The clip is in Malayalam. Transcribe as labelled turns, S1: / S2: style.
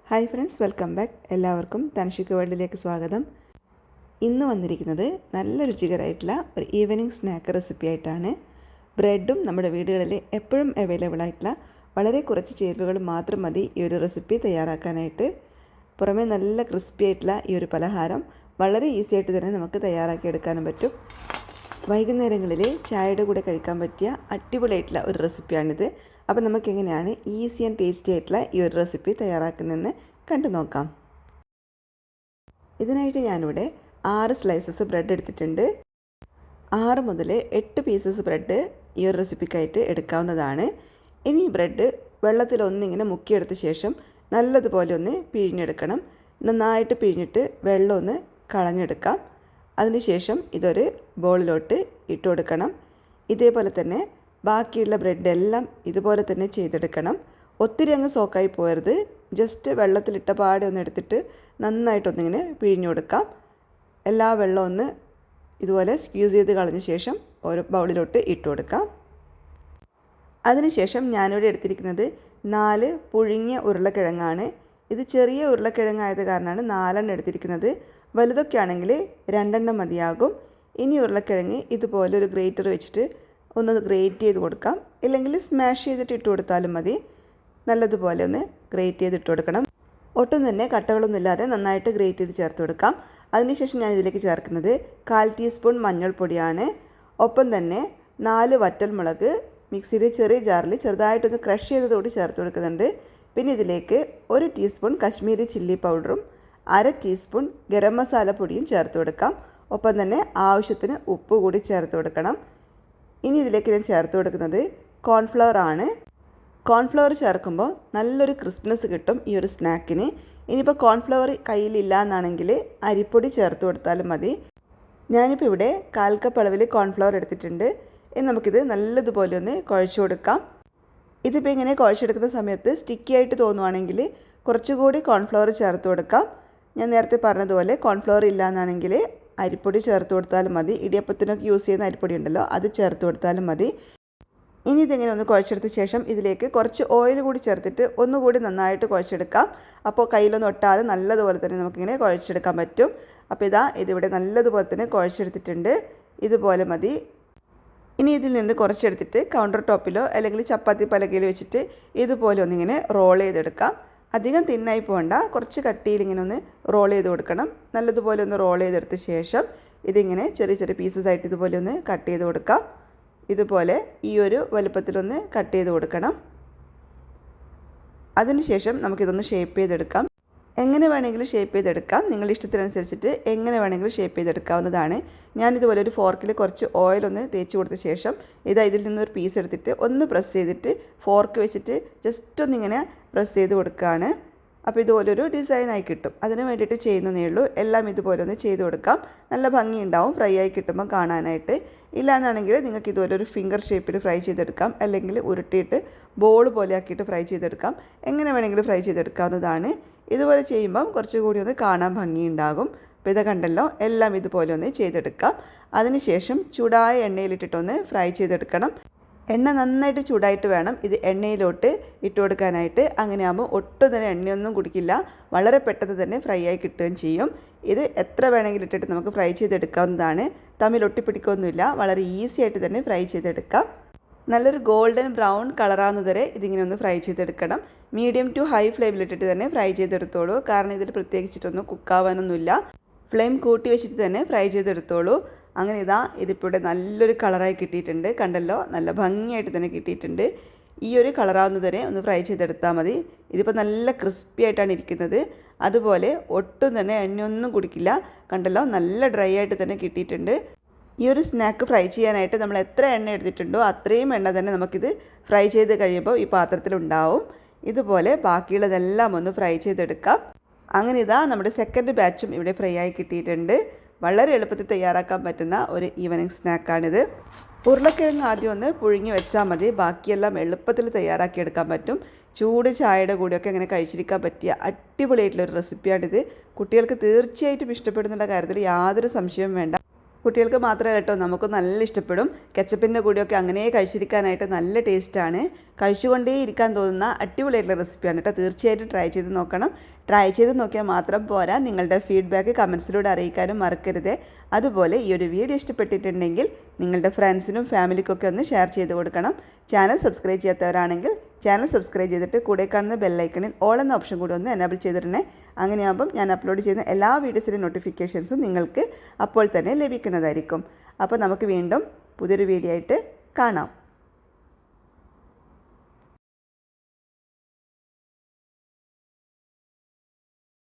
S1: Hi friends, welcome back. എല്ലാവർക്കും തൻഷിക്ക് വേൾഡിലേക്ക് സ്വാഗതം. ഇന്ന് വന്നിരിക്കുന്നത് നല്ല രുചികരമായിട്ടുള്ള ഒരു ഈവനിങ് സ്നാക്ക് റെസിപ്പി ആയിട്ടാണ്. ബ്രെഡും നമ്മുടെ വീടുകളിൽ എപ്പോഴും അവൈലബിൾ ആയിട്ടുള്ള വളരെ കുറച്ച് ചേരുവകൾ മാത്രം മതി ഈ ഒരു റെസിപ്പി തയ്യാറാക്കാനായിട്ട്. പുറമേ നല്ല ക്രിസ്പി ആയിട്ടുള്ള ഈ ഒരു പലഹാരം വളരെ ഈസി ആയിട്ട് തന്നെ നമുക്ക് തയ്യാറാക്കിയെടുക്കാനും പറ്റും. വൈകുന്നേരങ്ങളിൽ ചായയുടെ കൂടെ കഴിക്കാൻ പറ്റിയ അടിപൊളിയായിട്ടുള്ള ഒരു റെസിപ്പിയാണിത്. അപ്പോൾ നമുക്കെങ്ങനെയാണ് ഈസി ആൻഡ് ടേസ്റ്റി ആയിട്ടുള്ള ഈ ഒരു റെസിപ്പി തയ്യാറാക്കുന്നതെന്ന് കണ്ടു നോക്കാം. ഇതിനായിട്ട് ഞാനിവിടെ 6 സ്ലൈസസ് ബ്രെഡ് എടുത്തിട്ടുണ്ട്. 6 മുതൽ 8 പീസസ് ബ്രെഡ് ഈ ഒരു റെസിപ്പിക്കായിട്ട് എടുക്കാവുന്നതാണ്. ഇനി ഈ ബ്രെഡ് വെള്ളത്തിലൊന്നിങ്ങനെ മുക്കിയെടുത്ത ശേഷം നല്ലതുപോലെ ഒന്ന് പിഴിഞ്ഞെടുക്കണം. നന്നായിട്ട് പിഴിഞ്ഞിട്ട് വെള്ളം ഒന്ന് കളഞ്ഞെടുക്കാം. അതിനുശേഷം ഇതൊരു ബൗളിലോട്ട് ഇട്ട് കൊടുക്കണം. ഇതേപോലെ തന്നെ ബാക്കിയുള്ള ബ്രെഡെല്ലാം ഇതുപോലെ തന്നെ ചെയ്തെടുക്കണം. ഒത്തിരി അങ്ങ് സോക്കായി പോകരുത്. ജസ്റ്റ് വെള്ളത്തിലിട്ട പാടെ ഒന്ന് എടുത്തിട്ട് നന്നായിട്ടൊന്നിങ്ങനെ പിഴിഞ്ഞു കൊടുക്കാം. എല്ലാ വെള്ളവും ഒന്ന് ഇതുപോലെ സ്ക്യൂസ് ചെയ്ത് കളഞ്ഞ ശേഷം ഒരു ബൗളിലോട്ട് ഇട്ട് കൊടുക്കാം. അതിനുശേഷം ഞാനിവിടെ എടുത്തിരിക്കുന്നത് 4 പുഴുങ്ങിയ ഉരുളക്കിഴങ്ങാണ്. ഇത് ചെറിയ ഉരുളക്കിഴങ്ങായത് കാരണമാണ് 4 എടുത്തിരിക്കുന്നത്. വലുതൊക്കെ ആണെങ്കിൽ 2 മതിയാകും. ഇനി ഉരുളക്കിഴങ്ങ് ഇതുപോലെ ഒരു ഗ്രേറ്റർ വെച്ചിട്ട് ഒന്ന് ഗ്രേറ്റ് ചെയ്ത് കൊടുക്കാം. ഇല്ലെങ്കിൽ സ്മാഷ് ചെയ്തിട്ട് ഇട്ട് കൊടുത്താലും മതി. നല്ലതുപോലെ ഒന്ന് ഗ്രേറ്റ് ചെയ്തിട്ട് കൊടുക്കണം. ഒട്ടും തന്നെ കട്ടകളൊന്നുമില്ലാതെ നന്നായിട്ട് ഗ്രേറ്റ് ചെയ്ത് ചേർത്ത് കൊടുക്കാം. അതിനുശേഷം ഞാൻ ഇതിലേക്ക് ചേർക്കുന്നത് 1/4 ടീസ്പൂൺ മഞ്ഞൾപ്പൊടിയാണ്. ഒപ്പം തന്നെ 4 വറ്റൽമുളക് മിക്സിയുടെ ചെറിയ ജാറിൽ ചെറുതായിട്ടൊന്ന് ക്രഷ് ചെയ്തതോടെ ചേർത്ത് കൊടുക്കുന്നുണ്ട്. പിന്നെ ഇതിലേക്ക് 1 ടീസ്പൂൺ കശ്മീരി ചില്ലി പൗഡറും 1/2 ടീസ്പൂൺ ഗരം മസാല പൊടിയും ചേർത്ത് കൊടുക്കാം. ഒപ്പം തന്നെ ആവശ്യത്തിന് ഉപ്പ് കൂടി ചേർത്ത് കൊടുക്കണം. ഇനി ഇതിലേക്ക് ഞാൻ ചേർത്ത് കൊടുക്കുന്നത് കോൺഫ്ലവർ ആണ്. കോൺഫ്ലവർ ചേർക്കുമ്പോൾ നല്ലൊരു ക്രിസ്പ്നെസ് കിട്ടും ഈ ഒരു സ്നാക്കിന്. ഇനിയിപ്പോൾ കോൺഫ്ലവർ കയ്യിലില്ല എന്നാണെങ്കിൽ അരിപ്പൊടി ചേർത്ത് കൊടുത്താലും മതി. ഞാനിപ്പോൾ ഇവിടെ 1/4 കപ്പ് അളവിൽ കോൺഫ്ലവർ എടുത്തിട്ടുണ്ട്. ഇനി നമുക്കിത് നല്ലതുപോലെ ഒന്ന് കുഴച്ച് കൊടുക്കാം. ഇതിപ്പോൾ ഇങ്ങനെ കുഴച്ചെടുക്കുന്ന സമയത്ത് സ്റ്റിക്കി ആയിട്ട് തോന്നുവാണെങ്കിൽ കുറച്ചുകൂടി കോൺഫ്ലവർ ചേർത്ത് കൊടുക്കാം. ഞാൻ നേരത്തെ പറഞ്ഞതുപോലെ കോൺഫ്ലവർ ഇല്ല എന്നാണെങ്കിൽ അരിപ്പൊടി ചേർത്ത് കൊടുത്താലും മതി. ഇടിയപ്പത്തിനൊക്കെ യൂസ് ചെയ്യുന്ന അരിപ്പൊടി ഉണ്ടല്ലോ, അത് ചേർത്ത് കൊടുത്താലും മതി. ഇനി ഇതിങ്ങനെ ഒന്ന് കുഴച്ചെടുത്ത ശേഷം ഇതിലേക്ക് കുറച്ച് ഓയിൽ കൂടി ചേർത്തിട്ട് ഒന്നുകൂടി നന്നായിട്ട് കുഴച്ചെടുക്കാം. അപ്പോൾ കയ്യിലൊന്നും ഒട്ടാതെ നല്ലതുപോലെ തന്നെ നമുക്കിങ്ങനെ കുഴച്ചെടുക്കാൻ പറ്റും. അപ്പോൾ ഇതിവിടെ നല്ലതുപോലെ തന്നെ കുഴച്ചെടുത്തിട്ടുണ്ട്. ഇതുപോലെ മതി. ഇനി ഇതിൽ നിന്ന് കുറച്ചെടുത്തിട്ട് കൗണ്ടർ ടോപ്പിലോ അല്ലെങ്കിൽ ചപ്പാത്തി പലകയിൽ വെച്ചിട്ട് ഇതുപോലെ ഒന്നിങ്ങനെ റോൾ ചെയ്തെടുക്കാം. അധികം തിന്നായി പോകണ്ട, കുറച്ച് കട്ടിയിൽ ഇങ്ങനെ ഒന്ന് റോൾ ചെയ്ത് കൊടുക്കണം. നല്ലതുപോലെ ഒന്ന് റോൾ ചെയ്തെടുത്ത ശേഷം ഇതിങ്ങനെ ചെറിയ ചെറിയ പീസസ് ആയിട്ട് ഇതുപോലെ ഒന്ന് കട്ട് ചെയ്ത് കൊടുക്കാം. ഇതുപോലെ ഈ ഒരു വലുപ്പത്തിലൊന്ന് കട്ട് ചെയ്ത് കൊടുക്കണം. അതിനുശേഷം നമുക്കിതൊന്ന് ഷേപ്പ് ചെയ്തെടുക്കാം. എങ്ങനെ വേണമെങ്കിലും ഷേപ്പ് ചെയ്തെടുക്കാം. നിങ്ങളുടെ ഇഷ്ടത്തിനനുസരിച്ചിട്ട് എങ്ങനെ വേണമെങ്കിലും ഷേപ്പ് ചെയ്തെടുക്കാവുന്നതാണ്. ഞാനിതുപോലെ ഒരു ഫോർക്കിൽ കുറച്ച് ഓയിലൊന്ന് തേച്ച് കൊടുത്ത ശേഷം ഇതിൽ നിന്നൊരു പീസ് എടുത്തിട്ട് ഒന്ന് പ്രസ് ചെയ്തിട്ട് ഫോർക്ക് വെച്ചിട്ട് ജസ്റ്റ് ഒന്നിങ്ങനെ പ്രസ് ചെയ്ത് കൊടുക്കുകയാണ്. അപ്പോൾ ഇതുപോലൊരു ഡിസൈനായി കിട്ടും. അതിന് വേണ്ടിയിട്ട് ചെയ്യുന്നതേ ഉള്ളൂ. എല്ലാം ഇതുപോലെ ഒന്ന് ചെയ്ത് കൊടുക്കാം. നല്ല ഭംഗിയുണ്ടാവും ഫ്രൈ ആയി കിട്ടുമ്പോൾ കാണാനായിട്ട്. ഇല്ലയെന്നാണെങ്കിൽ നിങ്ങൾക്ക് ഇതുപോലെ ഒരു ഫിംഗർ ഷേപ്പിൽ ഫ്രൈ ചെയ്തെടുക്കാം. അല്ലെങ്കിൽ ഉരുട്ടിയിട്ട് ബോൾ പോലെ ആക്കിയിട്ട് ഫ്രൈ ചെയ്തെടുക്കാം. എങ്ങനെ വേണമെങ്കിലും ഫ്രൈ ചെയ്തെടുക്കാവുന്നതാണ്. ഇതുപോലെ ചെയ്യുമ്പം കുറച്ചുകൂടി ഒന്ന് കാണാൻ ഭംഗിയുണ്ടാകും. അപ്പോൾ ഇത് കണ്ടല്ലോ, എല്ലാം ഇതുപോലെ ഒന്ന് ചെയ്തെടുക്കാം. അതിനുശേഷം ചൂടായ എണ്ണയിലിട്ടിട്ടൊന്ന് ഫ്രൈ ചെയ്തെടുക്കണം. എണ്ണ നന്നായിട്ട് ചൂടായിട്ട് വേണം ഇത് എണ്ണയിലോട്ട് ഇട്ട് കൊടുക്കാനായിട്ട്. അങ്ങനെ ആകുമ്പോൾ ഒട്ടും തന്നെ എണ്ണയൊന്നും കുടിക്കില്ല. വളരെ പെട്ടെന്ന് തന്നെ ഫ്രൈ ആയി കിട്ടുകയും ചെയ്യും. ഇത് എത്ര വേണമെങ്കിലും ഇട്ടിട്ട് നമുക്ക് ഫ്രൈ ചെയ്തെടുക്കാവുന്നതാണ്. തമ്മിൽ ഒട്ടിപ്പിടിക്കൊന്നുമില്ല. വളരെ ഈസി ആയിട്ട് തന്നെ ഫ്രൈ ചെയ്തെടുക്കാം. നല്ലൊരു ഗോൾഡൻ ബ്രൗൺ കളറാവുന്നത് വരെ ഇതിങ്ങനെ ഒന്ന് ഫ്രൈ ചെയ്തെടുക്കണം. മീഡിയം ടു ഹൈ ഫ്ലെയിമിലിട്ടിട്ട് തന്നെ ഫ്രൈ ചെയ്തെടുത്തോളൂ. കാരണം ഇതിൽ പ്രത്യേകിച്ചിട്ടൊന്നും കുക്കാവാനൊന്നുമില്ല. ഫ്ലെയിം കൂട്ടി വെച്ചിട്ട് തന്നെ ഫ്രൈ ചെയ്തെടുത്തോളൂ. അങ്ങനെ ഇതിപ്പോൾ ഇവിടെ നല്ലൊരു കളറായി കിട്ടിയിട്ടുണ്ട്. കണ്ടല്ലോ, നല്ല ഭംഗിയായിട്ട് തന്നെ കിട്ടിയിട്ടുണ്ട്. ഈ ഒരു കളറാവുന്നത് വരെ ഒന്ന് ഫ്രൈ ചെയ്തെടുത്താൽ മതി. ഇതിപ്പോൾ നല്ല ക്രിസ്പി ആയിട്ടാണ് ഇരിക്കുന്നത്. അതുപോലെ ഒട്ടും തന്നെ എണ്ണയൊന്നും കുടിക്കില്ല. കണ്ടല്ലോ, നല്ല ഡ്രൈ ആയിട്ട് തന്നെ കിട്ടിയിട്ടുണ്ട്. ഈ ഒരു സ്നാക്ക് ഫ്രൈ ചെയ്യാനായിട്ട് നമ്മൾ എത്ര എണ്ണ എടുത്തിട്ടുണ്ടോ അത്രയും എണ്ണ തന്നെ നമുക്കിത് ഫ്രൈ ചെയ്ത് കഴിയുമ്പോൾ ഈ പാത്രത്തിലുണ്ടാവും. ഇതുപോലെ ബാക്കിയുള്ളതെല്ലാം ഒന്ന് ഫ്രൈ ചെയ്തെടുക്കാം. അങ്ങനെ നമ്മുടെ സെക്കൻഡ് ബാച്ചും ഇവിടെ ഫ്രൈ ആയി കിട്ടിയിട്ടുണ്ട്. വളരെ എളുപ്പത്തിൽ തയ്യാറാക്കാൻ പറ്റുന്ന ഒരു ഈവനിങ് സ്നാക്കാണിത്. ഉരുളക്കിഴങ്ങ് ആദ്യം ഒന്ന് പുഴുങ്ങി വെച്ചാൽ മതി. ബാക്കിയെല്ലാം എളുപ്പത്തിൽ തയ്യാറാക്കിയെടുക്കാൻ പറ്റും. ചൂട് ചായയുടെ കൂടെയൊക്കെ ഇങ്ങനെ കഴിച്ചിരിക്കാൻ പറ്റിയ അടിപൊളിയായിട്ടുള്ളൊരു റെസിപ്പിയാണിത്. കുട്ടികൾക്ക് തീർച്ചയായിട്ടും ഇഷ്ടപ്പെടുന്നുള്ള കാര്യത്തിൽ യാതൊരു സംശയവും വേണ്ട. കുട്ടികൾക്ക് മാത്രമേ കേട്ടോ നമുക്ക് നല്ല ഇഷ്ടപ്പെടും. കെച്ചപ്പിൻ്റെ കൂടെയൊക്കെ അങ്ങനെ കഴിച്ചിരിക്കാനായിട്ട് നല്ല ടേസ്റ്റാണ്. കഴിച്ചുകൊണ്ടേ ഇരിക്കാൻ തോന്നുന്ന അടിപൊളിയായിട്ടുള്ള റെസിപ്പിയാണ് കേട്ടോ. തീർച്ചയായിട്ടും ട്രൈ ചെയ്ത് നോക്കണം. ട്രൈ ചെയ്ത് നോക്കിയാൽ മാത്രം പോരാ, നിങ്ങളുടെ ഫീഡ്ബാക്ക് കമൻസിലൂടെ അറിയിക്കാനും മറക്കരുത്. അതുപോലെ ഈ ഒരു വീഡിയോ ഇഷ്ടപ്പെട്ടിട്ടുണ്ടെങ്കിൽ നിങ്ങളുടെ ഫ്രണ്ട്സിനും ഫാമിലിക്കൊക്കെ ഒന്ന് ഷെയർ ചെയ്ത് കൊടുക്കണം. ചാനൽ സബ്സ്ക്രൈബ് ചെയ്യാത്തവരാണെങ്കിൽ ചാനൽ സബ്സ്ക്രൈബ് ചെയ്തിട്ട് കൂടെ കാണുന്ന ബെല്ലൈക്കണിൽ ഓൾ എന്ന ഓപ്ഷൻ കൂടി ഒന്ന് എനേബിൾ ചെയ്തിട്ടുണ്ടേ. അങ്ങനെയാകുമ്പം ഞാൻ അപ്ലോഡ് ചെയ്യുന്ന എല്ലാ വീഡിയോസിൻ്റെ നോട്ടിഫിക്കേഷൻസും നിങ്ങൾക്ക് അപ്പോൾ തന്നെ ലഭിക്കുന്നതായിരിക്കും. അപ്പോൾ നമുക്ക് വീണ്ടും പുതിയൊരു വീഡിയോ ആയിട്ട് കാണാം.